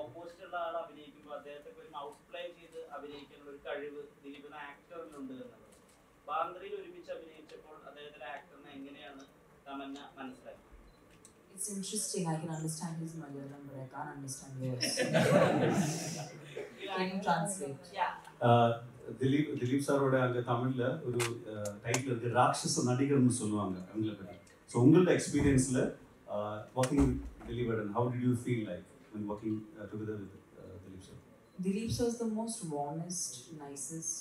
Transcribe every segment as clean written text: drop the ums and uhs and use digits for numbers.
ഓപ്പോസിറ്റുള്ള ആൾ അഭിനയിക്കുമ്പോൾ അദ്ദേഹത്തെ ഒരു മൗത്ത് പ്ലേ ചെയ്ത് അഭിനയിക്കാനുള്ള ഒരു കഴിവ് ദിലീപിന് ആക്ടറിനുണ്ട് എന്നുള്ളത്. ബാന്ദ്രയിൽ ഒരുമിച്ച് അഭിനയിച്ചപ്പോൾ അദ്ദേഹത്തിന്റെ ആക്ടറിനെ എങ്ങനെയാണ് തമന്ന മനസ്സിലാക്കി? It's interesting. I can understand his Malayalam, but I can't understand yours. Can you translate? Yeah. Dileep சாரோட அங்க தமிழ்ல ஒரு டைட்டில் இருக்கு, ராட்சச நடிகர்னு சொல்லுவாங்க அவங்கள பத்தி. ஸோ உங்களோட எக்ஸ்பீரியன்ஸ்ல working with Dileep, and how did you feel like when working together with Dileep sir? Dileep sir is the most warmest, nicest,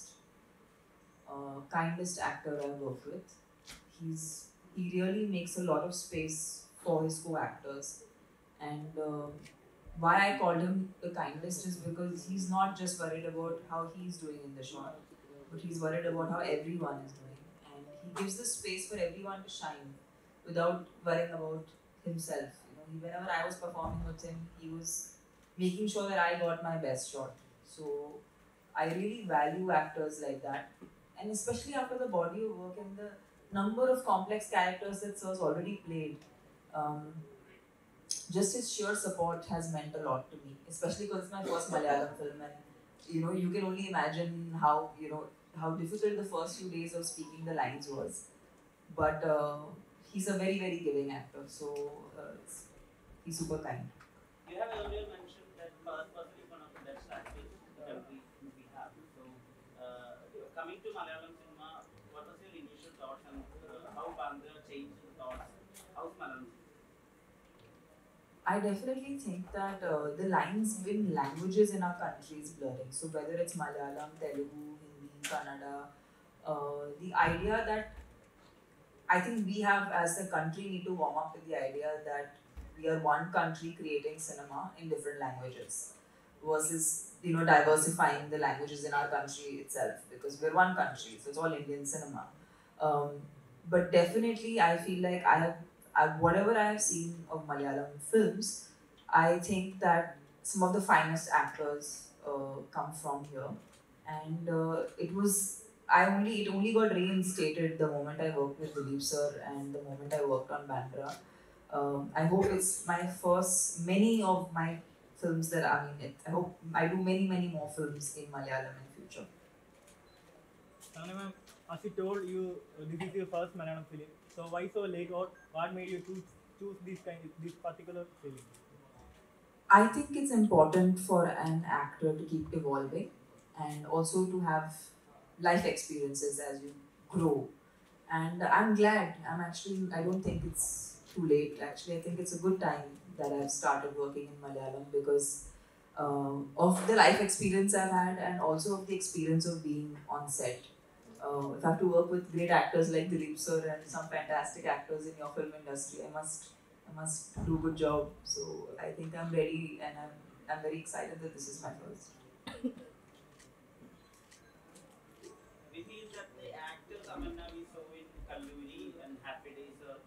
kindest actor I've worked with. He really makes a lot of space for his co-actors, and why I called him the kindest is because he's not just worried about how he's doing in the shot, but he's worried about how everyone is doing, and he gives the space for everyone to shine without worrying about himself. Whenever I was performing with him, he was making sure that I got my best shot. So I really value actors like that, and especially after the body of work and the number of complex characters that Sir's already played. Just his sheer support has meant a lot to me, especially because it's my first Malayalam film, and you can only imagine how difficult the first few days of speaking the lines was. But he's a very, very giving actor, so he's super kind. You have earlier mentioned that Fahad Fazil is one of the best actors the country we have. So coming to Malayalam cinema, what was your initial thoughts, and how Bandra changed the thoughts? How's Malayalam? I definitely think that the lines in languages in our country is blurring. So whether it's Malayalam, Telugu, Hindi, Kannada, the idea that I think we have as a country need to warm up with the idea that we are one country creating cinema in different languages versus diversifying the languages in our country itself, because we're one country, so it's all Indian cinema. But definitely I feel like whatever I have seen of Malayalam films, I think that some of the finest actors come from here, and it only got reinstated the moment I worked with Dileep sir and the moment I worked on BANDRA. I hope it's my first many of my films that I hope I do many more films in Malayalam in future. Ma'am, as you told you, this is your first Malayalam film. So why so late, or what made you choose this particular film? I think it's important for an actor to keep evolving and also to have life experiences as you grow. And I'm glad. I don't think it's too late. Actually, I think it's a good time that I've started working in Malayalam because of the life experience I've had, and also of the experience of being on set. If I have to work with great actors like Dileep sir and some fantastic actors in your film industry, I must do a good job. So I think I'm ready, and I'm very excited that this is my first. We feel that the actor Tamannaah we saw in Kalluri and Happy Days are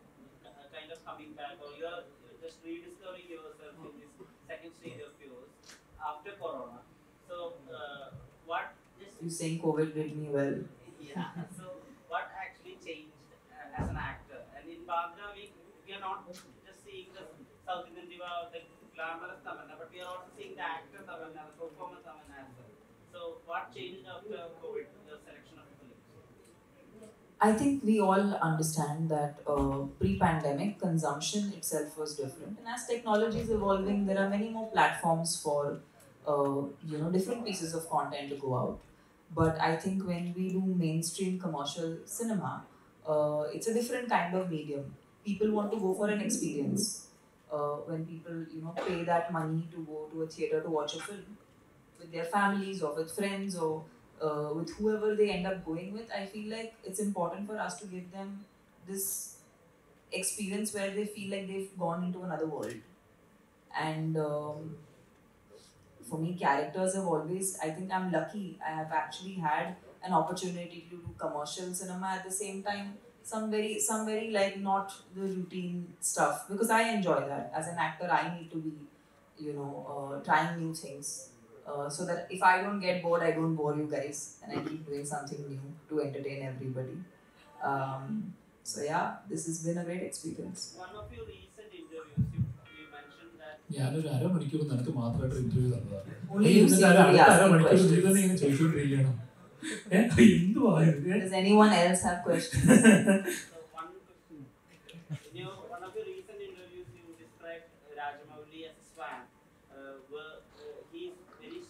kind of coming back, or you're just rediscovering yourself in this second stage of yours after Corona. So what is... You saying COVID did me well? Yeah. So what actually changed as an actor? And in Bandra, we are not just seeing the South Indian diva, the glamorous Tamannaah, but we are also seeing the actor Tamannaah, the performer Tamannaah as well. So what changed after COVID, the selection of films? I think we all understand that pre-pandemic consumption itself was different, and as technology is evolving, there are many more platforms for different pieces of content to go out. But I think when we do mainstream commercial cinema, it's a different kind of medium. People want to go for an experience. When people pay that money to go to a theatre to watch a film with their families or with friends or with whoever they end up going with, I feel like it's important for us to give them this experience where they feel like they've gone into another world. And for me, characters have always, I think I'm lucky. I have actually had an opportunity to do commercial cinema at the same time. Some very like not the routine stuff, because I enjoy that. As an actor, I need to be, trying new things. So that if I don't get bored, I don't bore you guys, and I keep doing something new to entertain everybody. So yeah, this has been a great experience. One of your recent interviews, you mentioned that ഞാനൊരു അരമണിക്കൂർ നിനക്ക് മാത്രമായിട്ട് interview തന്നതാണ്. Aramanikur നീ തന്നെ ഇങ്ങനെ ചോദിച്ചോണ്ടിരിക്കണം. Does anyone else have questions? So one question. In one of your recent interviews, you described Rajamouli as a swan. Where he's very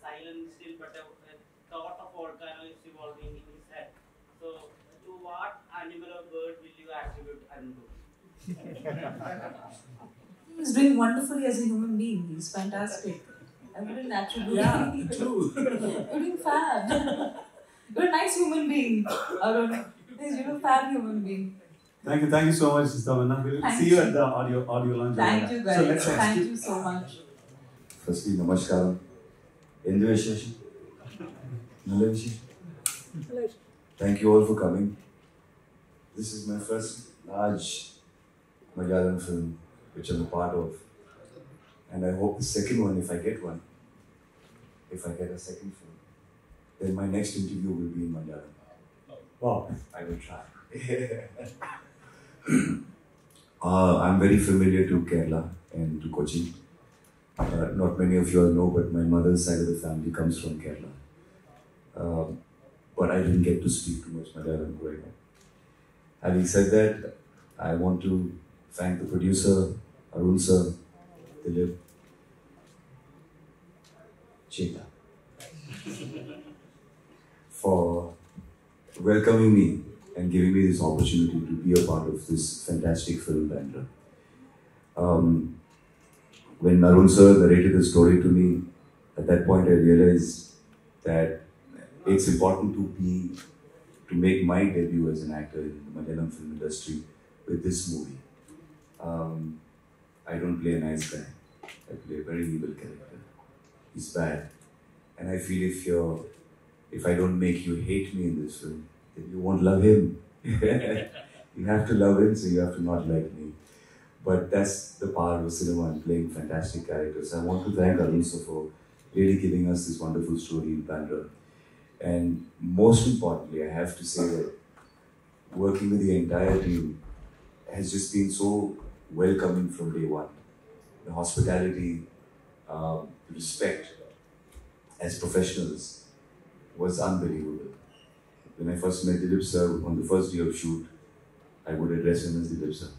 silent still, but a thought of volcano is evolving in his head. So, to what animal or bird will you attribute Arun? He's doing wonderfully as a human being. He's fantastic. I wouldn't attribute him. True. You're doing fab. You're a nice human being, Arun. You're a fab human being. Thank you so much, Tamannaah. We'll see you at the audio lunch. Thank you guys. So let's Thank you so much. Firstly, namaskaram. Endu vishesham. Nalla vishesham. Thank you all for coming. This is my first large Malayalam film which I'm a part of. And I hope the second one, if I get a second film, then my next interview will be in Malayalam. Wow, I will try. I'm very familiar to Kerala and to Kochi. Not many of you all know, but my mother's side of the family comes from Kerala. But I didn't get to speak too much Malayalam growing up. Having said that, I want to thank the producer, Arun sir, Dileep, Cheta, for welcoming me and giving me this opportunity to be a part of this fantastic film, BANDRA. When Arun sir narrated the story to me, at that point I realized that it's important to make my debut as an actor in the Malayalam film industry with this movie. I don't play a nice guy. I play a very evil character. He's bad. And I feel if I don't make you hate me in this film, then you won't love him. You have to love him, so you have to not like me. But that's the power of cinema and playing fantastic characters. I want to thank Arun sir for really giving us this wonderful story in BANDRA. And most importantly, I have to say that working with the entire team has just been so welcoming from day one. The hospitality, the respect as professionals was unbelievable. When I first met Dileep sir on the first day of shoot, I would address him as Dileep sir.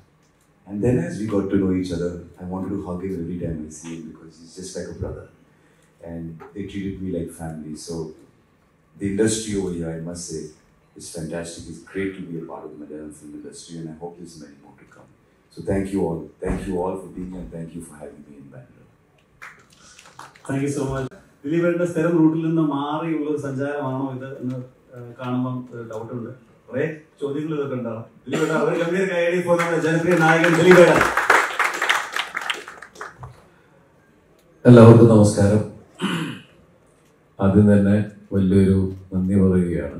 And then as we got to know each other, I wanted to hug him every time I see him because he's just like a brother. And they treated me like family. So the industry over here, I must say, is fantastic. It's great to be a part of the Malayalam film industry, and I hope there's many more to come. So thank you all. Thank you all for being here. Thank you for having me in BANDRA. Thank you so much. ദിലീപേട്ടൻ്റെ സ്ഥിരം റൂട്ടിൽ നിന്ന് മാറിയുള്ള ഒരു സഞ്ചാരമാണോ ഇത് എന്ന് കാണുമ്പം doubt ഉണ്ട്. കുറേ ചോദ്യങ്ങൾ ഇതൊക്കെ ഉണ്ടാവും. ദിലീപേട്ട ഒരു ഗംഭീര കൈയടി ഇപ്പോൾ നമ്മുടെ ജനപ്രിയ നായകൻ ദിലീപേട്ട. എല്ലാവർക്കും നമസ്കാരം. ആദ്യം തന്നെ വലിയൊരു നന്ദി പറയുകയാണ്.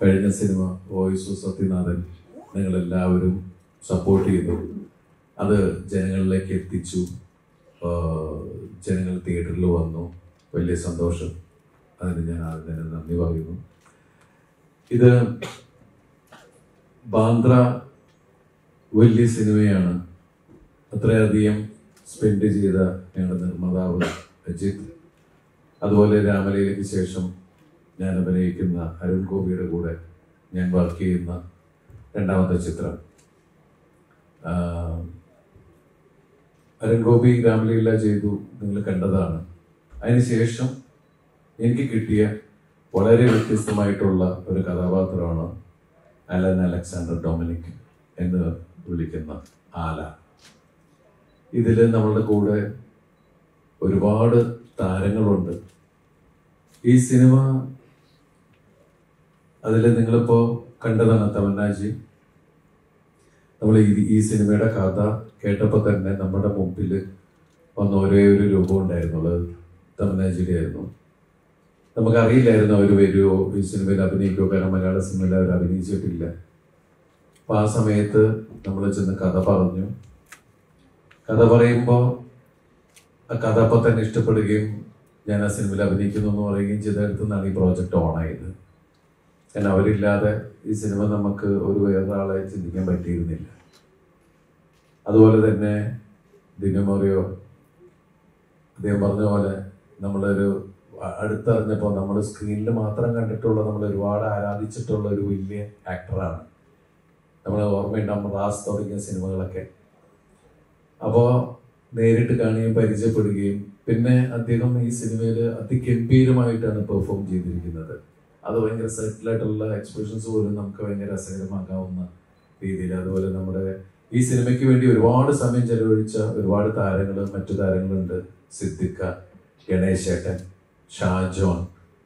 കഴിഞ്ഞ സിനിമ വോയിസ് ഓഫ് സത്യനാഥൻ നിങ്ങളെല്ലാവരും സപ്പോർട്ട് ചെയ്തു, അത് ജനങ്ങളിലേക്ക് എത്തിച്ചു, ജനങ്ങൾ തിയേറ്ററിൽ വന്നു, വലിയ സന്തോഷം. അതിന് ഞാൻ ആദ്യം തന്നെ നന്ദി പറയുന്നു. ഇത് ബാന്ദ്ര വലിയ സിനിമയാണ്. അത്രയധികം സ്പെൻഡ് ചെയ്ത ഞങ്ങളുടെ നിർമ്മാതാവ് അജിത്, അതുപോലെ രാമലീലയ്ക്ക് ശേഷം ഞാൻ അഭിനയിക്കുന്ന അരുൺ ഗോപിയുടെ കൂടെ ഞാൻ വർക്ക് ചെയ്യുന്ന രണ്ടാമത്തെ ചിത്രം. അരുൺ ഗോപി രാമലീല ചെയ്തു, നിങ്ങൾ കണ്ടതാണ്. അതിനുശേഷം എനിക്ക് കിട്ടിയ വളരെ വ്യത്യസ്തമായിട്ടുള്ള ഒരു കഥാപാത്രമാണ് അലൻ അലക്സാണ്ടർ ഡൊമിനിക് എന്ന് വിളിക്കുന്ന ആല. ഇതിൽ നമ്മളുടെ കൂടെ ഒരുപാട് താരങ്ങളുണ്ട്. ഈ സിനിമ അതിൽ നിങ്ങളിപ്പോൾ കണ്ടതാണ് തമന്നാജി. നമ്മൾ ഈ സിനിമയുടെ കഥ കേട്ടപ്പോൾ തന്നെ നമ്മുടെ മുമ്പിൽ വന്ന ഒരേ ഒരു രൂപം ഉണ്ടായിരുന്നുള്ളത് തമന്നാജിയുടെ ആയിരുന്നു. നമുക്കറിയില്ലായിരുന്നു അവർ വരുമോ, ഈ സിനിമയിൽ അഭിനയിക്കുമോ, കാരണം മലയാള സിനിമയിൽ അവർ അഭിനയിച്ചിട്ടില്ല. അപ്പോൾ ആ സമയത്ത് നമ്മൾ ചെന്ന് കഥ പറഞ്ഞു. കഥ പറയുമ്പോൾ ആ കഥ അപ്പം തന്നെ ഇഷ്ടപ്പെടുകയും ഞാൻ ആ സിനിമയിൽ അഭിനയിക്കുന്നു എന്ന് പറയുകയും ചെയ്തെടുത്തു നിന്നാണ് ഈ പ്രോജക്റ്റ് ഓണായത്. കാരണം അവരില്ലാതെ ഈ സിനിമ നമുക്ക് ഒരു വേറൊരാളെ ചിന്തിക്കാൻ പറ്റിയിരുന്നില്ല. അതുപോലെ തന്നെ ദിനമറിയോ അദ്ദേഹം പറഞ്ഞ പോലെ നമ്മളൊരു അടുത്തറിഞ്ഞപ്പോൾ നമ്മൾ സ്ക്രീനിൽ മാത്രം കണ്ടിട്ടുള്ള നമ്മൾ ഒരുപാട് ആരാധിച്ചിട്ടുള്ള ഒരു വലിയ ആക്ടറാണ്. നമ്മൾ ഓർമ്മയുണ്ടാകും റാസ് തുടങ്ങിയ സിനിമകളൊക്കെ. അപ്പോൾ നേരിട്ട് കാണുകയും പരിചയപ്പെടുകയും പിന്നെ അദ്ദേഹം ഈ സിനിമയിൽ അതിഗംഭീരമായിട്ടാണ് പെർഫോം ചെയ്തിരിക്കുന്നത്. അത് ഭയങ്കര സെറ്റിലായിട്ടുള്ള എക്സ്പ്രഷൻസ് പോലും നമുക്ക് ഭയങ്കര രസകരമാക്കാവുന്ന രീതിയിൽ. അതുപോലെ നമ്മുടെ ഈ സിനിമയ്ക്ക് വേണ്ടി ഒരുപാട് സമയം ചെലവഴിച്ച ഒരുപാട് താരങ്ങൾ, മറ്റു താരങ്ങളുണ്ട്. സിദ്ദിഖ, ഗണേശേട്ടൻ, ഷാജോൺ,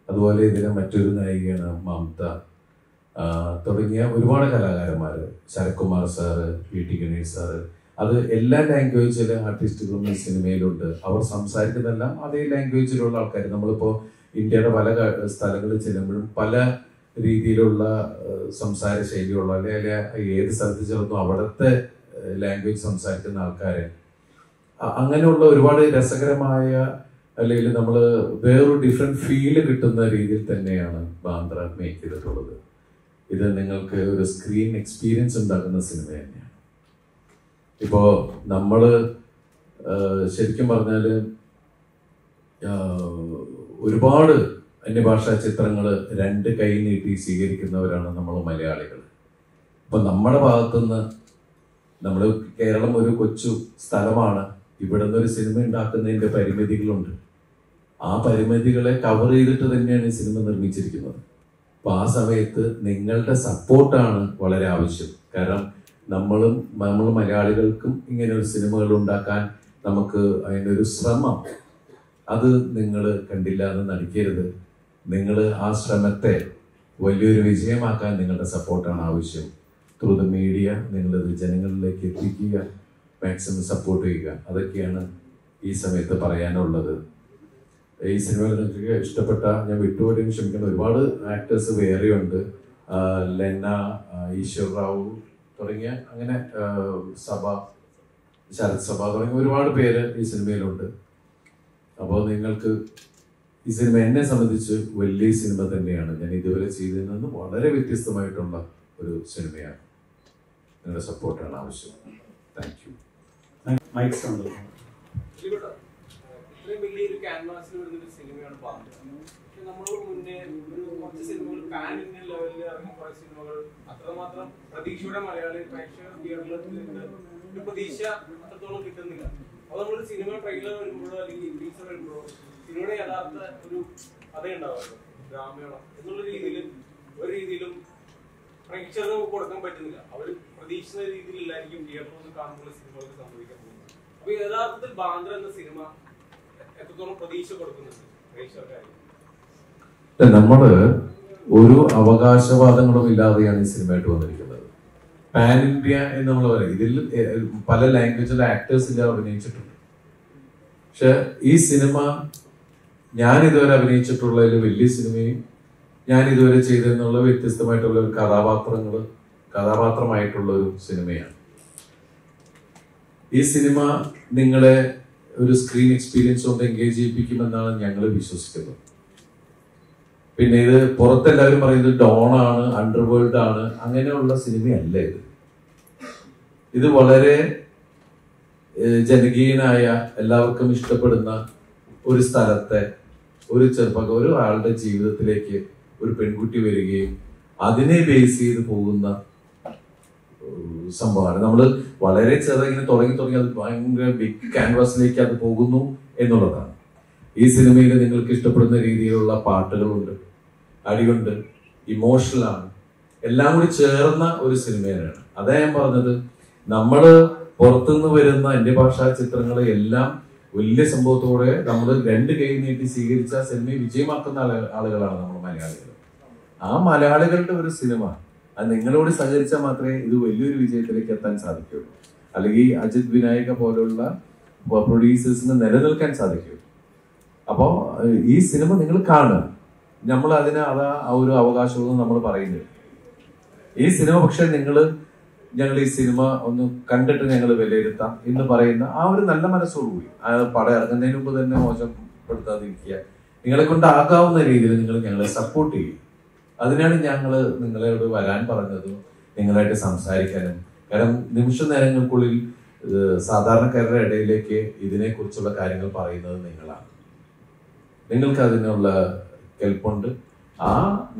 അതുപോലെ ഇതിലെ മറ്റൊരു നായികയാണ് മമത, തുടങ്ങിയ ഒരുപാട് കലാകാരന്മാർ, ശരത്കുമാർ സാറ്, വി.ടി. ഗണേഷ് സാറ്. അത് എല്ലാ ലാംഗ്വേജിലെ ആർട്ടിസ്റ്റുകളും ഈ സിനിമയിലുണ്ട്. അവർ സംസാരിക്കുന്നതെല്ലാം അതേ ലാംഗ്വേജിലുള്ള ആൾക്കാർ. നമ്മളിപ്പോൾ ഇന്ത്യയുടെ പല സ്ഥലങ്ങളിൽ ചെല്ലുമ്പോഴും പല രീതിയിലുള്ള സംസാര ശൈലിയുള്ള അല്ലെങ്കിൽ ഏത് സ്ഥലത്ത് ചെല്ലുന്നു അവിടുത്തെ ലാംഗ്വേജ് സംസാരിക്കുന്ന ആൾക്കാരെ, അങ്ങനെയുള്ള ഒരുപാട് രസകരമായ അല്ലെങ്കിൽ നമ്മൾ വേറൊരു ഡിഫറെൻറ്റ് ഫീല് കിട്ടുന്ന രീതിയിൽ തന്നെയാണ് ബാന്ദ്ര മേക്ക് ചെയ്തിട്ടുള്ളത്. ഇത് നിങ്ങൾക്ക് ഒരു സ്ക്രീൻ എക്സ്പീരിയൻസ് ഉണ്ടാക്കുന്ന സിനിമ തന്നെയാണ്. ഇപ്പോൾ നമ്മൾ ശരിക്കും പറഞ്ഞാൽ ഒരുപാട് അന്യഭാഷാ ചിത്രങ്ങൾ രണ്ട് കൈ നീട്ടി സ്വീകരിക്കുന്നവരാണ് നമ്മൾ മലയാളികൾ. അപ്പം നമ്മുടെ ഭാഗത്തുനിന്ന് നമ്മൾ കേരളം ഒരു കൊച്ചു സ്ഥലമാണ്. ഇവിടെ നിന്നൊരു സിനിമ ഉണ്ടാക്കുന്നതിൻ്റെ പരിമിതികളുണ്ട്. ആ പരിമിതികളെ കവർ ചെയ്തിട്ട് തന്നെയാണ് ഈ സിനിമ നിർമ്മിച്ചിരിക്കുന്നത്. അപ്പോൾ ആ സമയത്ത് നിങ്ങളുടെ സപ്പോർട്ടാണ് വളരെ ആവശ്യം. കാരണം നമ്മൾ മലയാളികൾക്കും ഇങ്ങനെ ഒരു സിനിമകൾ ഉണ്ടാക്കാൻ നമുക്ക് അതിനൊരു ശ്രമം, അത് നിങ്ങൾ കണ്ടില്ല എന്ന് നടിക്കരുത്. നിങ്ങൾ ആ ശ്രമത്തെ വലിയൊരു വിജയമാക്കാൻ നിങ്ങളുടെ സപ്പോർട്ടാണ് ആവശ്യം. ത്രൂ ദ മീഡിയ നിങ്ങളിത് ജനങ്ങളിലേക്ക് എത്തിക്കുക, മാക്സിമം സപ്പോർട്ട് ചെയ്യുക. അതൊക്കെയാണ് ഈ സമയത്ത് പറയാനുള്ളത്. ഈ സിനിമയിൽ നിങ്ങൾക്ക് ഇഷ്ടപ്പെട്ട, ഞാൻ വിട്ടുപോലും ക്ഷമിക്കണം, ഒരുപാട് ആക്ടേഴ്സ് വേറെയുണ്ട്. ലെന്ന, ഈശ്വർ റാവു തുടങ്ങിയ അങ്ങനെ ശരത് സഭ തുടങ്ങിയ ഒരുപാട് പേര് ഈ സിനിമയിലുണ്ട്. അപ്പോൾ നിങ്ങൾക്ക് ഈ സിനിമ എന്നെ സംബന്ധിച്ച് വലിയ സിനിമ തന്നെയാണ്. ഞാൻ ഇതുവരെ ചെയ്തതിൽ നിന്ന് വളരെ വ്യത്യസ്തമായിട്ടുള്ള ഒരു സിനിമയാണ്. നിങ്ങളുടെ സപ്പോർട്ടാണ് ആവശ്യം. Thank you. ഇത്രയും വലിയൊരു ക്യാൻവാസിൽ വരുന്നൊരു സിനിമയാണ് ബാന്ദ്ര. പക്ഷെ നമ്മൾ മുന്നേ ഒരു കുറച്ച് സിനിമകൾ പാൻ ഇന്ത്യൻ ലെവലിൽ ഇറങ്ങിയ കുറെ സിനിമകൾ അത്രമാത്രം പ്രതീക്ഷയുടെ മലയാളി പ്രേക്ഷകർ തിയേറ്ററിൽ ഒരു പ്രതീക്ഷ അത്രത്തോളം കിട്ടുന്നില്ല. അപ്പോൾ നമ്മളൊരു സിനിമ ട്രെയിലർ വരുമ്പോഴോ അല്ലെങ്കിൽ ടീസർ വരുമ്പോഴോ സിനിമയുടെ യഥാർത്ഥ ഒരു അതേ ഉണ്ടാവുമല്ലോ, ഗ്രാമീണം എന്നുള്ള രീതിയിൽ ഒരു രീതിയിലും പ്രേക്ഷകർക്ക് നമുക്ക് കൊടുക്കാൻ പറ്റുന്നില്ല. അവർ പ്രതീക്ഷിച്ച രീതിയിലായിരിക്കും തിയേറ്ററിൽ കാണുമ്പോൾ സിനിമകൾക്ക് സംഭവിക്കാൻ പോകുന്നത്. അപ്പൊ യഥാർത്ഥത്തിൽ ബാന്ദ്ര എന്ന സിനിമ എത്രത്തോളം പ്രതീക്ഷ കൊടുക്കുന്നുണ്ട് പ്രേക്ഷകർക്കായി? നമ്മള് ഒരു അവകാശവാദങ്ങളും ഇല്ലാതെയാണ് ഈ സിനിമയായിട്ട് വന്നിരിക്കുന്നത്. പാൻ ഇന്ത്യ എന്ന് നമ്മൾ പറയും. ഇതിൽ പല ലാംഗ്വേജിലെ ആക്ടേഴ്സ് ഇല്ല അഭിനയിച്ചിട്ടുണ്ട്. പക്ഷെ ഈ സിനിമ ഞാൻ ഇതുവരെ അഭിനയിച്ചിട്ടുള്ളതിൽ വലിയ സിനിമയും ഞാൻ ഇതുവരെ ചെയ്തെന്നുള്ള വ്യത്യസ്തമായിട്ടുള്ള ഒരു കഥാപാത്രമായിട്ടുള്ള ഒരു സിനിമയാണ്. ഈ സിനിമ നിങ്ങളെ ഒരു സ്ക്രീൻ എക്സ്പീരിയൻസ് കൊണ്ട് എൻഗേജ് ചെയ്യിപ്പിക്കുമെന്നാണ് ഞങ്ങൾ വിശ്വസിക്കുന്നത്. പിന്നെ ഇത് പുറത്തെല്ലാവരും പറയുന്നത് ഡോൺ ആണ്, അണ്ടർവേൾഡ് ആണ്, അങ്ങനെയുള്ള സിനിമയല്ല ഇത്. ഇത് വളരെ ജനകീയനായ എല്ലാവർക്കും ഇഷ്ടപ്പെടുന്ന ഒരു സ്ഥലത്തെ ഒരു ആളുടെ ജീവിതത്തിലേക്ക് ഒരു പെൺകുട്ടി വരികയും അതിനെ ബേസ് ചെയ്ത് പോകുന്ന സംഭവമാണ്. നമ്മൾ വളരെ ചെറുങ്ങനെ തുടങ്ങി അത് ഭയങ്കര ബിഗ് ക്യാൻവാസിലേക്ക് അത് പോകുന്നു എന്നുള്ളതാണ്. ഈ സിനിമയിൽ നിങ്ങൾക്ക് ഇഷ്ടപ്പെടുന്ന രീതിയിലുള്ള പാട്ടുകളുണ്ട്, അടിയുണ്ട്, ഇമോഷണലാണ്, എല്ലാം കൂടി ചേർന്ന ഒരു സിനിമയാണ്. അതാ ഞാൻ പറഞ്ഞത്, നമ്മള് പുറത്തുനിന്ന് വരുന്ന അന്യഭാഷാ ചിത്രങ്ങളെ എല്ലാം വലിയ സംഭവത്തോടെ നമ്മൾ രണ്ട് കൈ നീട്ടി സ്വീകരിച്ച സിനിമയെ വിജയമാക്കുന്ന ആളുകളാണ് നമ്മൾ മലയാളികൾ. ആ മലയാളികളുടെ ഒരു സിനിമ അത് നിങ്ങളോട് സഹകരിച്ചാൽ മാത്രമേ ഇത് വലിയൊരു വിജയത്തിലേക്ക് എത്താൻ സാധിക്കുകയുള്ളൂ. അല്ലെങ്കിൽ അജിത് വിനായക പോലുള്ള പ്രൊഡ്യൂസേഴ്സിന് നിലനിൽക്കാൻ സാധിക്കുകയുള്ളൂ. അപ്പോൾ ഈ സിനിമ നിങ്ങൾ കാണുക. നമ്മൾ അതിന് ആ ഒരു അവകാശമൊന്നും നമ്മൾ പറയുന്നില്ല. ഈ സിനിമ പക്ഷെ ഞങ്ങൾ ഈ സിനിമ ഒന്ന് കണ്ടിട്ട് ഞങ്ങൾ വിലയിരുത്താം എന്ന് പറയുന്ന ആ ഒരു നല്ല മനസ്സോടുകൂടി ആ പടം ഇറങ്ങുന്നതിന് മുമ്പ് തന്നെ മോശപ്പെടുത്താതിരിക്കുക. നിങ്ങളെ കൊണ്ടാകാവുന്ന രീതിയിൽ നിങ്ങൾ ഞങ്ങളെ സപ്പോർട്ട് ചെയ്യും. അതിനാണ് ഞങ്ങൾ നിങ്ങളോട് വരാൻ പറഞ്ഞതും നിങ്ങളായിട്ട് സംസാരിക്കാനും. കാരണം നിമിഷ നേരങ്ങൾക്കുള്ളിൽ സാധാരണക്കാരുടെ ഇടയിലേക്ക് ഇതിനെക്കുറിച്ചുള്ള കാര്യങ്ങൾ പറയുന്നത് നിങ്ങളാണ്. നിങ്ങൾക്ക് അതിനുള്ള കെൽപ്പുണ്ട്.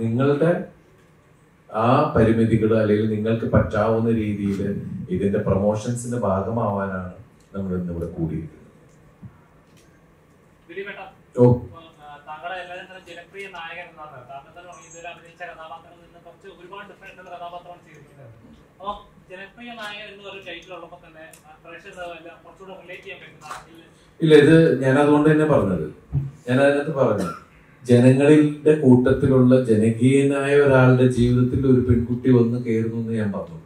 നിങ്ങളുടെ ആ പരിമിതികൾ അല്ലെങ്കിൽ നിങ്ങൾക്ക് പറ്റാവുന്ന രീതിയിൽ ഇതിന്റെ പ്രൊമോഷൻസിന്റെ ഭാഗമാവാനാണ് നമ്മൾ ഇന്നിവിടെ കൂടിയിരിക്കുന്നത്. താങ്കളെ എല്ലാവരും ജനപ്രിയ നായകൻ എന്നാണ്. താങ്കൾ ഇതുവരെ അഭിനയിച്ച കഥാപാത്രങ്ങളിൽ നിന്ന് കുറച്ച് ഒരുപാട് ഡിഫറെന്റ് ഉള്ള കഥാപാത്രമാണ് ചെയ്തിരിക്കുന്നത്. അപ്പോൾ ജനപ്രിയ നായകൻ എന്ന് ഒരു ടൈറ്റിൽ ഉള്ളപ്പോൾ തന്നെ പ്രേക്ഷകരെല്ലാം കുറച്ചുകൂടെ റിലേറ്റ് ചെയ്യാൻ പറ്റുന്ന ഇല്ല, ഇത് ഞാൻ അതുകൊണ്ട് തന്നെ പറഞ്ഞത്. ഞാൻ അതിനകത്ത് പറഞ്ഞു, ജനങ്ങളുടെ കൂട്ടത്തിലുള്ള ജനകീയനായ ഒരാളുടെ ജീവിതത്തിൽ ഒരു പെൺകുട്ടി വന്ന് കയറുന്നു എന്ന് ഞാൻ പറഞ്ഞു.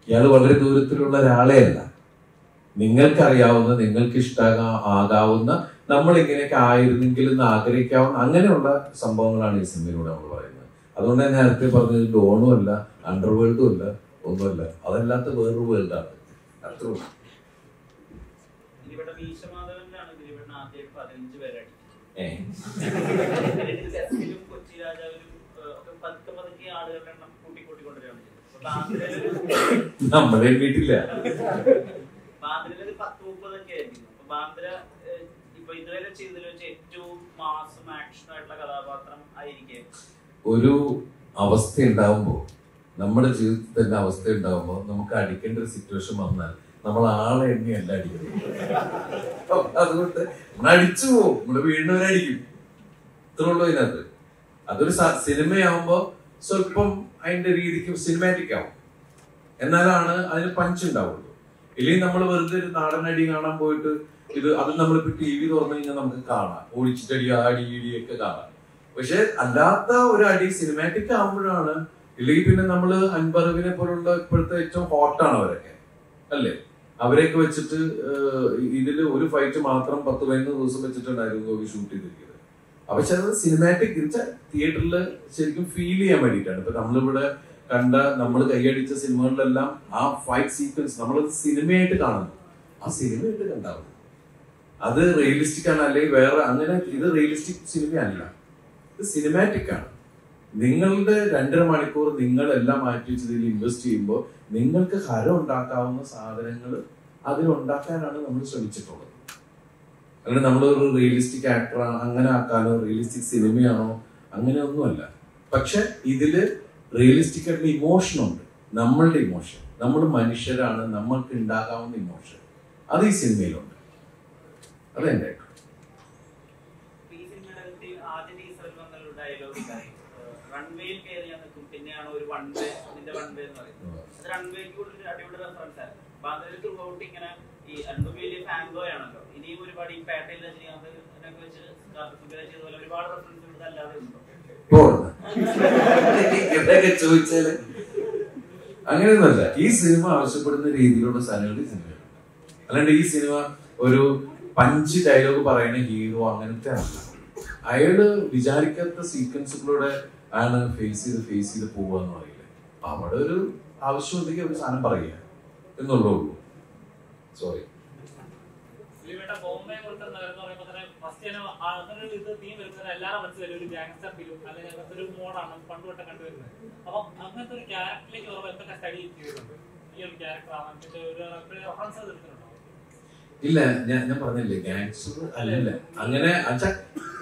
ഇയാൾ വളരെ ദൂരത്തിലുള്ള ഒരാളെ അല്ല. നിങ്ങൾക്കറിയാവുന്ന, നിങ്ങൾക്ക് ആകാവുന്ന, നമ്മൾ ഇങ്ങനെയൊക്കെ ആയിരുന്നെങ്കിൽ എന്ന് ആഗ്രഹിക്കാവുന്ന അങ്ങനെയുള്ള സംഭവങ്ങളാണ് ഈ സിനിമയിലൂടെ നമ്മൾ പറയുന്നത്. അതുകൊണ്ട് ഞാൻ നേരത്തെ പറഞ്ഞത് ഡോണും അല്ല, അണ്ടർവേൾഡും അല്ല, ഒന്നുമല്ല. അതല്ലാത്ത വേറൊരു വേൾഡാണ്. അത്രയും നമ്മളെ വീട്ടില്ല. ഒരു അവസ്ഥ ഉണ്ടാവുമ്പോ, നമ്മുടെ ജീവിതത്തിൽ തന്നെ അവസ്ഥ ഉണ്ടാവുമ്പോ നമുക്ക് അടിക്കേണ്ട ഒരു സിറ്റുവേഷൻ വന്നാൽ നമ്മൾ ആളെ എണ്ണയല്ല അടിക്കുന്നത്. അതുകൊണ്ട് നമ്മൾ അടിച്ചു പോകും, നമ്മുടെ വീടിനവരടിക്കും. ഇത്രയുള്ളൂ ഇതിനകത്ത്. അതൊരു സിനിമയാവുമ്പോ സ്വല്പം അതിന്റെ രീതിക്ക് സിനിമാറ്റിക് ആവും, എന്നാലാണ് അതിന് പഞ്ച് ഉണ്ടാവുള്ളൂ. ഇല്ലെങ്കിൽ നമ്മൾ വെറുതെ ഒരു നാടനടി കാണാൻ പോയിട്ട് അത് നമ്മളിപ്പോ ടി വി തുറന്നു കഴിഞ്ഞാൽ നമുക്ക് കാണാം, ഓടിച്ചിട്ടടി അടി ഇടിയൊക്കെ കാണാം. പക്ഷെ അല്ലാത്ത ഒരു അടി സിനിമാറ്റിക് ആവുമ്പോഴാണ്. ഇല്ലെങ്കിൽ പിന്നെ നമ്മള് അൻപറിവിനെ പോലുള്ള ഇപ്പോഴത്തെ ഏറ്റവും ഹോട്ടാണ് അവരൊക്കെ, അല്ലേ? അവരെയൊക്കെ വെച്ചിട്ട് ഇതില് ഒരു ഫൈറ്റ് മാത്രം 10-15 ദിവസം വെച്ചിട്ടുണ്ടായിരുന്നു ഗോപി ഷൂട്ട് ചെയ്തിരിക്കുന്നത്. പക്ഷെ അത് സിനിമാറ്റിക് തിയേറ്ററിൽ ശരിക്കും ഫീൽ ചെയ്യാൻ വേണ്ടിയിട്ടാണ്. ഇപ്പൊ നമ്മളിവിടെ കണ്ട, നമ്മൾ കൈയടിച്ച സിനിമകളിലെല്ലാം ആ ഫൈറ്റ് സീക്വൻസ് നമ്മളത് സിനിമയായിട്ട് കാണുന്നു. ആ സിനിമയായിട്ട് കണ്ടാവും. അത് റിയലിസ്റ്റിക് ആണ്, അല്ലെങ്കിൽ വേറെ അങ്ങനെ. ഇത് റിയലിസ്റ്റിക് സിനിമയല്ല, ഇത് സിനിമാറ്റിക് ആണ്. നിങ്ങളുടെ 2.5 മണിക്കൂർ നിങ്ങളെല്ലാം മാറ്റി വെച്ചതിൽ ഇൻവെസ്റ്റ് ചെയ്യുമ്പോൾ നിങ്ങൾക്ക് ഹരം ഉണ്ടാക്കാവുന്ന സാധനങ്ങൾ അതിലുണ്ടാക്കാനാണ് നമ്മൾ ശ്രമിച്ചിട്ടുള്ളത്. അങ്ങനെ നമ്മളൊരു റിയലിസ്റ്റിക് ആക്ടർ അങ്ങനെ ആക്കാനോ റിയലിസ്റ്റിക് സിനിമയാണോ അങ്ങനെയൊന്നുമല്ല. പക്ഷെ ഇതില് റിയലിസ്റ്റിക് ആയിട്ടുള്ള ഇമോഷൻ ഉണ്ട്. നമ്മളുടെ ഇമോഷൻ, നമ്മൾ മനുഷ്യരാണ്, നമ്മൾക്ക് ഉണ്ടാകാവുന്ന ഇമോഷൻ, അത് ഈ സിനിമയിലുണ്ട്. അതെന്റെ ചോദിച്ചാല് അങ്ങനെയൊന്നുമല്ല. ഈ സിനിമ ആവശ്യപ്പെടുന്ന രീതിയിലുള്ള സാധനങ്ങൾ ഈ സിനിമ. അല്ലാണ്ട് ഈ സിനിമ ഒരു പഞ്ച് ഡയലോഗ് പറയുന്ന ഹീറോ അങ്ങനത്തെ അല്ല. അയാള് വിചാരിക്കാത്ത സീക്വൻസുകളിലൂടെ ആണ് ഫേസ് ചെയ്ത് പോവാന്ന് പറയില്ലേ. അവിടെ ഒരു ആവശ്യമുണ്ടെങ്കിൽ ഒരു സാധനം പറയുക എന്നുള്ളൂ. സോറി. എല്ലാവരും മനസ്സിലായി ഒരു ഗാങ്സ്റ്റർ ഫിലിം അല്ലെങ്കിൽ അങ്ങനത്തെ ഒരു മോഡാണ് പണ്ട് തൊട്ട് കണ്ടുവരുന്നത്. അപ്പൊ അങ്ങനത്തെ ഒരു ക്യാരക്ടറിലേക്ക് വരുമ്പോൾ എന്തൊക്കെ സ്റ്റഡി ചെയ്തിട്ടുണ്ട്? ഈ ഒരു ക്യാരക്ടർ റെഫറൻസ് എടുത്തിട്ടുണ്ടോ? ഇല്ല, ഞാൻ പറഞ്ഞില്ലേ, ഗാങ്സ്റ്റർ അല്ല. അങ്ങനെ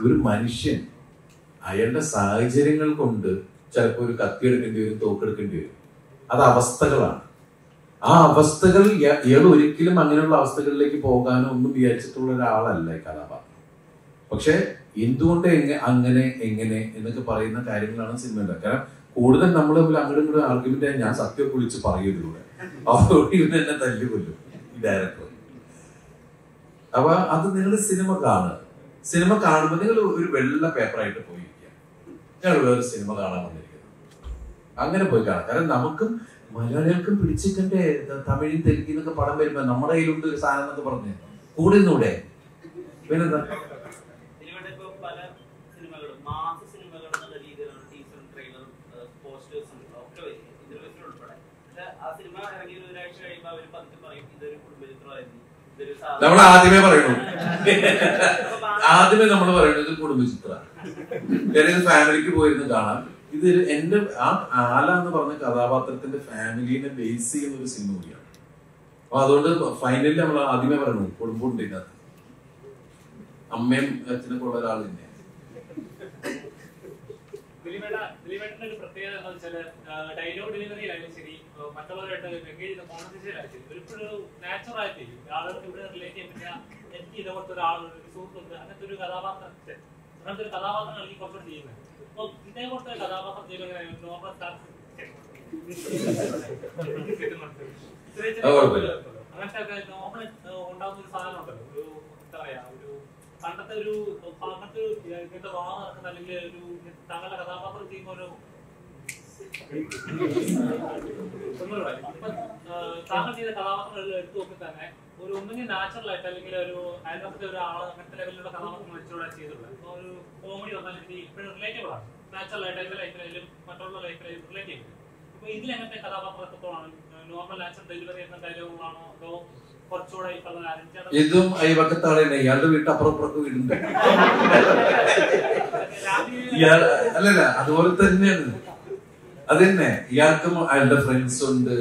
ഒരു മനുഷ്യൻ അയാളുടെ സാഹചര്യങ്ങൾ കൊണ്ട് ചിലപ്പോൾ ഒരു കത്തിയെടുക്കേണ്ടി വരും, തോക്കെടുക്കേണ്ടി വരും. അത് അവസ്ഥകളാണ്. ആ അവസ്ഥകൾ ഇയാൾ ഒരിക്കലും അങ്ങനെയുള്ള അവസ്ഥകളിലേക്ക് പോകാനോ ഒന്നും വിചാരിച്ചിട്ടുള്ള ഒരാളല്ല ഈ കഥാപാത്രം. പക്ഷെ എന്തുകൊണ്ട് അങ്ങനെ എങ്ങനെ എന്നൊക്കെ പറയുന്ന കാര്യങ്ങളാണ് സിനിമ ഉണ്ടാക്കുക. കാരണം കൂടുതൽ നമ്മൾ തമ്മിൽ അങ്ങോട്ടും ഇങ്ങോട്ടും ആർഗ്യുമെന്റ് ഞാൻ സത്യം വിളിച്ച് പറയുന്നതിലൂടെ അവരോട് ഇവൻ എന്നെ തല്ലുകൊല്ലും ഈ ഡയറക്ടർ. അപ്പൊ അത് നിങ്ങൾ സിനിമ കാണുക. സിനിമ കാണുമ്പോൾ നിങ്ങൾ ഒരു വെള്ള പേപ്പറായിട്ട് പോയിരിക്കുക. ഞങ്ങൾ വേറെ സിനിമ കാണാൻ വന്നിരിക്കുന്നത് അങ്ങനെ പോയി കാണാം. കാരണം നമുക്കും മലയാളികൾക്കും പിടിച്ചിക്കണ്ടേ തമിഴും തെലുങ്കിന്നൊക്കെ പടം വരുമ്പോ നമ്മുടെ കയ്യിലുണ്ട് ഒരു സാധനം എന്നൊക്കെ പറഞ്ഞ് കൂടെ നിന്നൂടെ? പിന്നെന്താ നമ്മൾ ആദ്യമേ പറയണു. ആദ്യമേ നമ്മൾ പറയണത് കുടുംബചിത്ര ഫാമിലിക്ക് പോയിരുന്ന് കാണാം. ഇത് എന്റെ ആല എന്ന് പറഞ്ഞ കഥാപാത്രത്തിന്റെ ഫാമിലിനെ ബേസ് ചെയ്യുന്ന ഒരു സിനിമ കൂടിയാണ്. അപ്പൊ അതുകൊണ്ട് ഫൈനലി നമ്മൾ ആദ്യമേ പറഞ്ഞു കുടുംബമുണ്ട് ഇതിനകത്ത്, അമ്മയും അച്ഛനൊക്കെ ഉള്ള ഒരാൾ തന്നെയാണ്. ദിലീപേട്ടന്റെ ഒരു പ്രത്യേകത എന്താ വെച്ചാല് ഡയലോഗ് ഡെലിവറിയിലായാലും ശരി, മറ്റുള്ളവരായിട്ട് എൻഗേജ് ചെയ്യുന്ന കോൺവെർസേഷനിലായാലും ശരി, ഒരു നാച്ചുറൽ ആയിട്ട് ആളുകൾക്ക് ഇവിടെ റിലേറ്റ് ചെയ്യാൻ പറ്റുക. എനിക്ക് ഇതേപോലത്തെ ഒരു സുഹൃത്തുണ്ട്, അങ്ങനത്തെ ഒരു കഥാപാത്രത്തെ അങ്ങനത്തെ ഒരു കഥാപാത്രം എനിക്ക് കുറച്ചുകൂടി ചെയ്യുന്നത്. അപ്പൊ ഇതേപോലത്തെ കഥാപാത്രം ചെയ്യുമ്പോൾ നോർമൽ അങ്ങനത്തെ ഒക്കെ നോർമൽ ഉണ്ടാകുന്ന ഒരു സാധനം ഉണ്ടല്ലോ, ഒരു എന്താ പറയാ, ഒരു പണ്ടത്തെ ഒരു അങ്ങനത്തെ ഇങ്ങനത്തെ വാ നടക്കുന്ന അല്ലെങ്കിൽ ഒരു താങ്കളുടെ കഥാപാത്രം ചെയ്യുന്ന ഒരു താങ്കൾ ചെയ്ത കഥാപാത്രങ്ങൾ എടുത്തു നോക്കി തന്നെ ഒരു ഒന്നെങ്കിൽ നാച്ചുറൽ ആയിട്ട് അല്ലെങ്കിൽ ഒരു അയൽപക്കത്തെ ഒരു ആള് അങ്ങനത്തെ ലെവലിലുള്ള കഥാപാത്രം വെച്ചുകൂടെ ചെയ്തിട്ടുള്ളത്. അപ്പൊ ഒരു കോമഡി വന്നാലും ഇപ്പോഴും റിലേറ്റബിൾ ആണ്, നാച്ചുറൽ ആയിട്ട് എന്റെ ലൈഫിലായാലും മറ്റുള്ള ലൈഫിലായാലും റിലേറ്റ് ചെയ്യുന്നത്. അപ്പൊ ഇതിൽ എങ്ങനത്തെ കഥാപാത്രം എത്രത്തോളാണ് നോർമൽ നാച്ചുറൽ ഡെലിവറി ചെയ്യുന്ന ഡയലോഗുകളാണോ അതോ കുറച്ചുകൂടെ ഈ പറഞ്ഞ അരഞ്ചാണ്? ഇതും അയൽവക്കത്താളെ ഇയാളുടെ വീട്ട് അപ്പുറപ്പുറത്ത് വീടുണ്ട്. അല്ലല്ല, അതുപോലെ തന്നെയാണ്. അത് തന്നെ, ഇയാൾക്കും അയാളുടെ ഫ്രണ്ട്സ് ഉണ്ട്,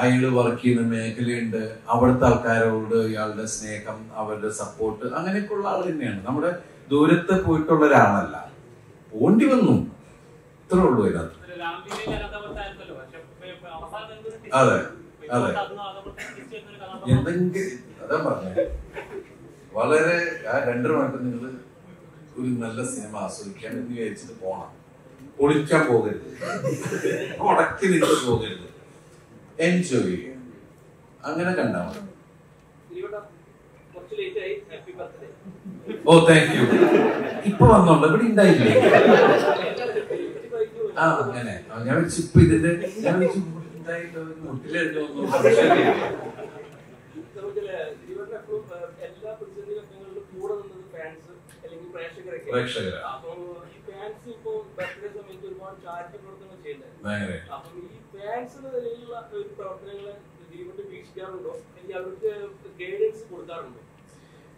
അയാള് വർക്ക് ചെയ്യുന്ന മേഖലയുണ്ട്, അവിടുത്തെ ആൾക്കാരോട് ഇയാളുടെ സ്നേഹം, അവരുടെ സപ്പോർട്ട്, അങ്ങനെയൊക്കെയുള്ള ആൾ തന്നെയാണ്. നമ്മുടെ ദൂരത്ത് പോയിട്ടുള്ള ഒരാളല്ല, പോണ്ടി വന്നു, ഇത്രേ ഉള്ളൂ അതിനകത്ത്. അതെ അതെ, എന്തെങ്കിലും അതാ പറഞ്ഞത്. വളരെ ആ 2 മണിക്കൂർ നിങ്ങൾ ഒരു നല്ല സിനിമ ആസ്വദിക്കാൻ എന്ന് വിചാരിച്ചിട്ട് പോണം. ഒളിക്കാൻ പോകരുത്, ഉടക്കി നിങ്ങൾ പോകരുത്, എൻജോയ് ചെയ്യുക, അങ്ങനെ കണ്ടാൽ മതി. ഓ താങ്ക് യു. ഇപ്പൊ വന്നോണ്ട് ഇവിടെ ഉണ്ടായില്ലേ? ആ അങ്ങനെ ഞാൻ ഇപ്പൊ ഇതിന്റെ ഞാൻ മുട്ടിലെടുത്തു.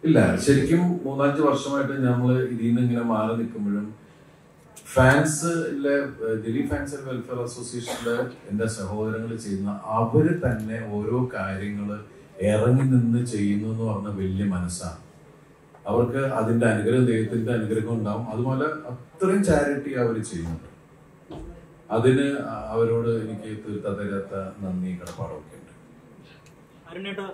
ഇല്ല, ശരിക്കും 3-5 വർഷമായിട്ട് നമ്മള് ഇതിൽ നിന്ന് ഇങ്ങനെ മാറി നിൽക്കുമ്പോഴും ഫാൻസിലെ ദിലീപ് ഫാൻസ് വെൽഫെയർ അസോസിയേഷനിലെ എന്റെ സഹോദരങ്ങൾ ചെയ്യുന്ന അവര് തന്നെ ഓരോ കാര്യങ്ങള് ഇറങ്ങി നിന്ന് ചെയ്യുന്നു എന്ന് പറഞ്ഞ വലിയ മനസ്സാണ്. അവർക്ക് അതിന്റെ അനുഗ്രഹം, ദൈവത്തിന്റെ അനുഗ്രഹം ഉണ്ടാവും. അതുപോലെ അത്രയും ചാരിറ്റി അവർ ചെയ്യുന്നുണ്ട്. അതിന് അവരോട് എനിക്ക് തീർത്താത്ത നന്ദി കടപ്പാടൊക്കെ ഉണ്ട്. അരുണേട്ടാ,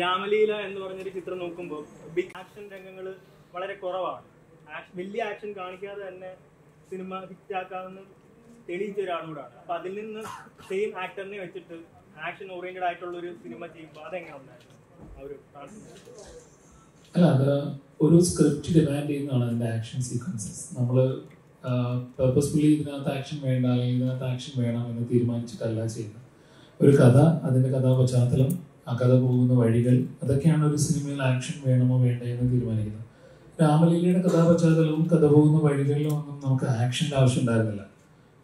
രാമലീല എന്ന് പറഞ്ഞൊരു ചിത്രം നോക്കുമ്പോൾ ബിഗ് ആക്ഷൻ രംഗങ്ങൾ വളരെ കുറവാണ്. വലിയ ആക്ഷൻ കാണിക്കാതെ തന്നെ സിനിമ ഹിറ്റാക്കാമെന്ന് തെളിയിച്ച ഒരാളോടാണ്. അപ്പൊ അതിൽ നിന്ന് സെയിം ആക്ടറിനെ വെച്ചിട്ട് ആക്ഷൻ ഓറിയന്റഡ് ആയിട്ടുള്ള ഒരു സിനിമ ചെയ്യുമ്പോൾ അതെങ്ങനെ ഉണ്ടായിരുന്നു? അല്ല, അത് ഒരു സ്ക്രിപ്റ്റ് ഡിമാൻഡ് ചെയ്യുന്നതാണ് അതിൻ്റെ ആക്ഷൻ സീക്വൻസസ്. നമ്മൾ പർപ്പസ്ഫുള്ളി ഇതിനകത്ത് ആക്ഷൻ വേണ്ട അല്ലെങ്കിൽ ഇതിനകത്ത് ആക്ഷൻ വേണം എന്ന് തീരുമാനിച്ചിട്ടല്ല ചെയ്യുന്നത്. ഒരു കഥ, അതിൻ്റെ കഥാപശ്ചാത്തലം, ആ കഥ പോകുന്ന വഴികൾ, അതൊക്കെയാണ് ഒരു സിനിമയിൽ ആക്ഷൻ വേണമോ വേണ്ടേ എന്ന് തീരുമാനിക്കുന്നത്. രാമലീലയുടെ കഥാപശ്ചാത്തലവും കഥ പോകുന്ന വഴികളിലും ഒന്നും നമുക്ക് ആക്ഷൻ്റെ ആവശ്യം ഉണ്ടായിരുന്നില്ല.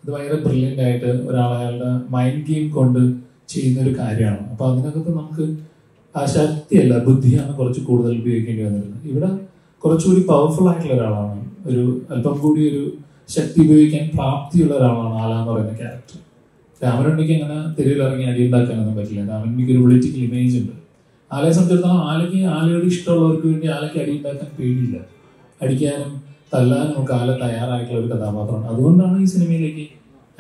അത് ഭയങ്കര ബ്രില്യൻ്റ് ആയിട്ട് ഒരാളയാളുടെ മൈൻഡ് ഗെയിം കൊണ്ട് ചെയ്യുന്നൊരു കാര്യമാണ്. അപ്പോൾ അതിനകത്ത് നമുക്ക് ആ ശക്തിയല്ല, ബുദ്ധിയാണ് കുറച്ച് കൂടുതൽ ഉപയോഗിക്കേണ്ടി വന്നിരുന്നത്. ഇവിടെ കുറച്ചുകൂടി പവർഫുൾ ആയിട്ടുള്ള ഒരാളാണ്, ഒരു അല്പം കൂടി ഒരു ശക്തി ഉപയോഗിക്കാൻ പ്രാപ്തിയുള്ള ഒരാളാണ് ആല എന്ന് പറയുന്ന ക്യാരക്ടർ. രാമനുണ്ണിക്ക് അങ്ങനെ തെരുവിലിറങ്ങി അടിയുണ്ടാക്കാനൊന്നും പറ്റില്ല. രാമനുണ്ണിക്ക് ഒരു പൊളിറ്റിക്കൽ ഇമേജ് ഉണ്ട്. ആലയെ സംബന്ധിച്ചിടത്തോളം ആലയോട് ഇഷ്ടമുള്ളവർക്ക് വേണ്ടി ആലയ്ക്ക് അടിയുണ്ടാക്കാൻ പേടിയില്ല. അടിക്കാനും തല്ലാനും ഒക്കെ ആല തയ്യാറായിട്ടുള്ള ഒരു കഥാപാത്രമാണ്. അതുകൊണ്ടാണ് ഈ സിനിമയിലേക്ക്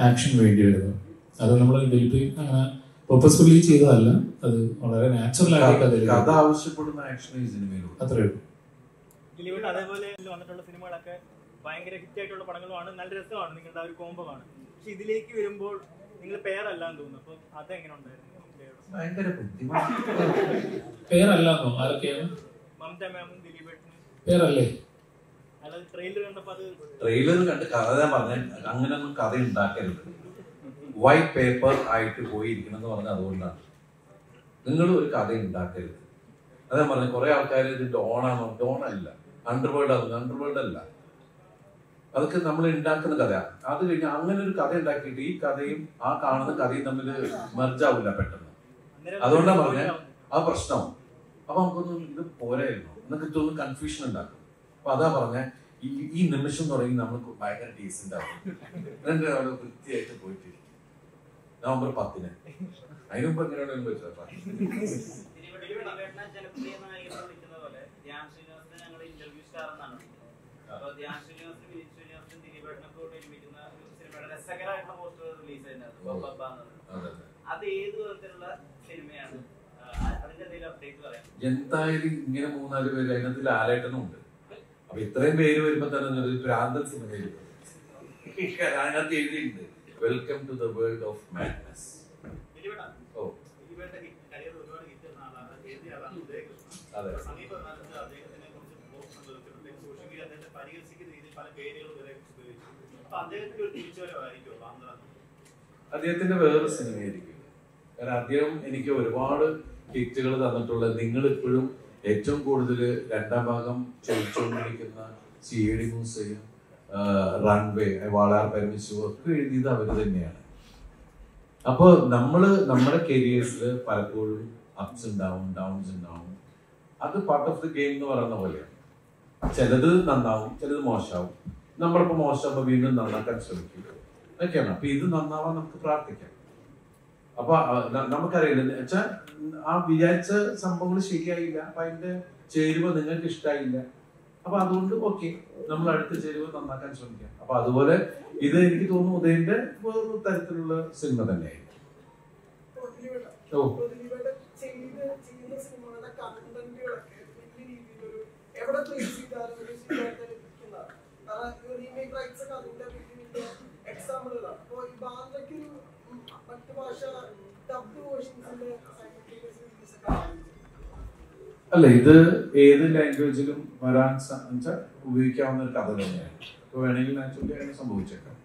ആക്ഷൻ വേണ്ടി വരുന്നത്. അത് നമ്മൾ ഡെലിവറി അങ്ങനെ പർപ്പസ്ഫുള്ളി ചെയ്തതല്ല, അത് വളരെ നാച്ചുറൽ ആയിട്ട് കഥ ആവശ്യപ്പെടുന്ന ആക്ഷൻ ഈ സിനിമയിലുണ്ട്. അത്രേ ഉള്ളൂ. ദിലീപ് അതേപോലെ വന്നിട്ടുള്ള സിനിമകളൊക്കെ ഭയങ്കര ഹിറ്റ് ആയിട്ടുള്ള പടങ്ങളുമാണ്, നല്ല രസമാണ് നിങ്ങളുടെ ആ ഒരു കോംബോ ആണ്. പക്ഷെ ഇതിലേക്ക് വരുമ്പോൾ നിങ്ങൾ പേരല്ലാന്ന് തോന്നുന്നു. അപ്പൊ അതെങ്ങനെ ഉണ്ടായിരുന്നു? പേരല്ലാന്നോ? ആരൊക്കെയാണ്? മമത മാമും ദിലീപേട്ടനും പേരല്ലേ? അല്ലാതെ ട്രെയിലർ കണ്ടപ്പോ അത് ട്രെയിലർ കണ്ട് കഥ ഞാൻ പറഞ്ഞ അങ്ങനെയൊന്നും കഥ ഉണ്ടാക്കരുത്. വൈറ്റ് പേപ്പർ ആയിട്ട് പോയിരിക്കണം എന്ന് പറഞ്ഞാൽ അതുകൊണ്ടാണ്. നിങ്ങൾ ഒരു കഥ ഉണ്ടാക്കരുത്. അതാ പറഞ്ഞ കുറെ ആൾക്കാർ ഇത് ഡോണാണോ? ഡോണല്ല, അണ്ടർവേൾഡ് ആണ്. അണ്ടർവേൾഡ് അല്ല, അതൊക്കെ നമ്മൾ ഉണ്ടാക്കുന്ന കഥയാണ്. അത് കഴിഞ്ഞാൽ അങ്ങനെ ഒരു കഥ ഉണ്ടാക്കിയിട്ട് ഈ കഥയും ആ കാണുന്ന കഥയും തമ്മിൽ മെർജാവില്ല പെട്ടെന്ന്. അതുകൊണ്ടാണ് പറഞ്ഞ ആ പ്രശ്നം. അപ്പൊ നമുക്കൊന്നും ഇത് പോരായിരുന്നു എന്നൊക്കെ തോന്നുന്നു, കൺഫ്യൂഷൻ ഉണ്ടാക്കും. അപ്പൊ അതാ പറഞ്ഞ ഈ നിമിഷം തുടങ്ങി നമുക്ക് ഭയങ്കര ഡീസന്റ് ആവും. അവിടെ വൃത്തിയായിട്ട് പോയിട്ടിരിക്കും. നവംബർ 10-ന്. അതിന് മുമ്പ് എങ്ങനെയാണെങ്കിലും പറ്റില്ല. ജനപ്രിയ നായകനെ വിളിക്കുന്ന പോലെ ധ്യാൻ ശ്രീനിവാസനെ ഞങ്ങൾ ഇന്റർവ്യൂ സ്റ്റാർ എന്നാണ് വിളിക്കുന്നത്. അപ്പോൾ ധ്യാൻ ശ്രീനിവാസനും വിനീത് ശ്രീനിവാസനും ദിലീപേട്ടനൊക്കെ ഒരുമിക്കുന്ന ഒരു സിനിമയുടെ രസകരമായിട്ടുള്ള പോസ്റ്റർ റിലീസ് ചെയ്യുന്നത്. അത് ഏത് വിധത്തിലുള്ള സിനിമയാണ്? അതിന്റെ എന്തെങ്കിലും അപ്ഡേറ്റ് പറയാം? എന്തായാലും ഇങ്ങനെ 3-4 പേര് അതിനകത്ത് ലാലേട്ടനും ഉണ്ട്. അപ്പൊ ഇത്രയും പേര് വരുമ്പോ തന്നെ ഒരു ഭ്രാന്തൻ സിനിമയിൽ അതിനകത്ത് എഴുതിയിട്ടുണ്ട്, welcome to the world of madness. ഓ അതെ, അദ്ദേഹത്തിന്റെ വേറൊരു സിനിമയായിരിക്കും. കാരണം അദ്ദേഹം എനിക്ക് ഒരുപാട് ഹിറ്റുകൾ തന്നിട്ടുള്ള, നിങ്ങൾ ഇപ്പോഴും ഏറ്റവും കൂടുതൽ 2ാം ഭാഗം ചോദിച്ചുകൊണ്ടിരിക്കുന്ന CAD മ്യൂസിയം, റൺവേ, വാളാർ പരമിച്ചു ഒക്കെ എഴുതിയത് അവര് തന്നെയാണ്. അപ്പൊ നമ്മുടെ കരിയേഴ്സിൽ പലപ്പോഴും ups and downs and down, അത് പാർട്ട് ഓഫ് ദി ഗെയിം എന്ന് പറയുന്ന പോലെയാണ്. ചിലത് നന്നാവും, ചിലത് മോശമാവും. നമ്മളിപ്പോ മോശമാകുമ്പോൾ വീണ്ടും നന്നാക്കാൻ ശ്രമിക്കും ഒക്കെയാണ്. അപ്പൊ ഇത് നന്നാവാൻ നമുക്ക് പ്രാർത്ഥിക്കാം. അപ്പൊ നമുക്കറിയില്ല വെച്ചാൽ ആ വിചാരിച്ച സംഭവങ്ങൾ ശരിയായില്ല, അപ്പൊ അതിന്റെ ചേരുവ നിങ്ങൾക്ക് ഇഷ്ടമായില്ല, അപ്പൊ അതുകൊണ്ട് ഓക്കെ, നമ്മൾ അടുത്ത ചേരുവ നന്നാക്കാൻ ശ്രമിക്കാം. അപ്പൊ അതുപോലെ ഇത് എനിക്ക് തോന്നുന്നു ഉദയന്റെ വേറൊരു തരത്തിലുള്ള സിനിമ തന്നെയായിരിക്കും. ഓ അല്ല, ഇത് ഏത് ലാംഗ്വേജിലും വരാൻ ഉപയോഗിക്കാവുന്ന ഒരു കഥ തന്നെയാണ്. ഇപ്പൊ വേണമെങ്കിൽ നാച്ചുറലി അങ്ങനെ സംഭവിച്ചേക്കാം.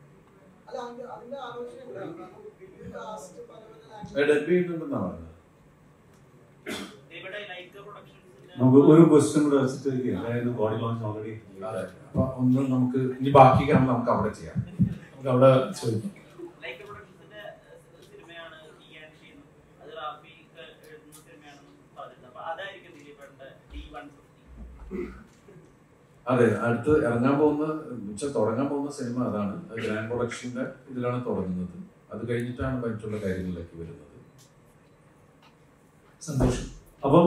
ഡബ് ചെയ്യുന്നുണ്ടെന്നാ പറഞ്ഞത്. നമുക്ക് ഒരു ക്വസ്റ്റ്യൻ കൂടെ വെച്ചിട്ട്, അതായത് ബോഡി ലോഞ്ച് ഓൾറെഡി. അപ്പൊ ഒന്ന് നമുക്ക് ഇനി ബാക്കി കാണുമ്പോൾ നമുക്ക് അവിടെ ചെയ്യാം. നമുക്ക് അവിടെ ചോദിക്കാം. അതെ, അടുത്ത് ഇറങ്ങാൻ പോകുന്ന തുടങ്ങാൻ പോകുന്ന സിനിമ അതാണ്. അത് ഗ്രാൻഡ് പ്രൊഡക്ഷന്റെ ഇതിലാണ് തുടങ്ങുന്നത്. അത് കഴിഞ്ഞിട്ടാണ് മറ്റുള്ള കാര്യങ്ങളിലേക്ക് വരുന്നത്. സന്തോഷം. അപ്പം